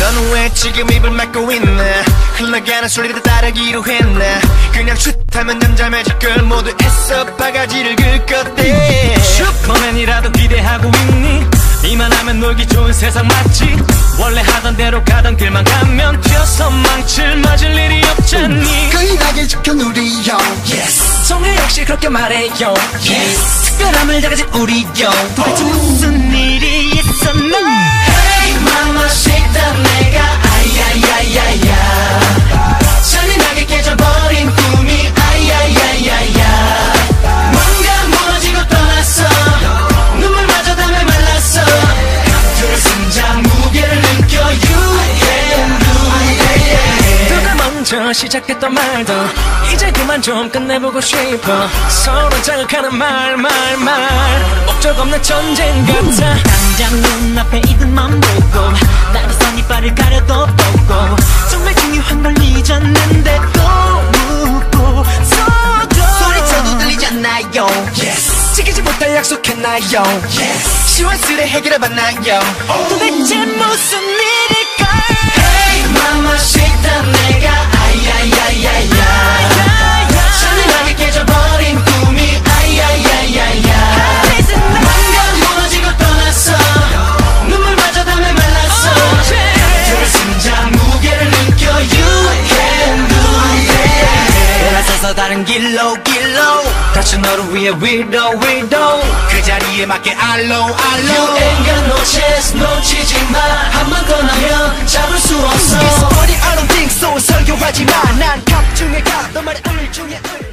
너는 왜 지금 입을 막고 있나 흘러가는 소리를 따르기로 했나 그냥 슛하면 잠잠해질 걸 모두 애써 바가지를 긁었대 슈퍼맨이라도 기대하고 있니 이만하면 놀기 좋은 세상 맞지 원래 하던 대로 가던 길만 가면 튀어서 망칠 맞을 일이 없잖니 거인하게 지켜누리요 yes. 정말 역시 그렇게 말해요 yes. 특별함을 다 가진 우리요 도대체 무슨 일이 있었나 Hey mama shake that 내가 아야야야야 잔인하게 깨져버린 꿈이 아야야야야 뭔가 무너지고 떠났어 눈물마저 담에 말랐어 감투를 쓴자 무게를 느껴 You can do it 누가 먼저 시작했던 말도 이제 그만 좀 끝내보고 싶어 서로 자극하는 말 목적 없는 전쟁 같아 당장 눈앞에 이들만 보고 나리선 이빨을 가려도 보고 정말 중요한 걸 잊었는데도 묻고 서도 소리쳐도 들리지 않나요 yes. 지키지 못할 약속했나요 yes. 시원스레 해결해봤나요 도대체 무슨 일일까 Hey mama shake that 내가 아야야야야 잔인하게 깨져버린 꿈이 아야야야야 뭔가 무너지고 떠났어 눈물마저 담에 말랐어 감투를 쓴자 무게를 느껴 You can do it 돌아서서 다른 길로 다시 너를 위해 위로 그 자리에 맞게 알로 You ain't got no chance 놓치지 마 한 번 더 나면 잡을 수 없어 It's funny I don't think so 설교하지 마난 각 중에 각 너 말에 을 중에 을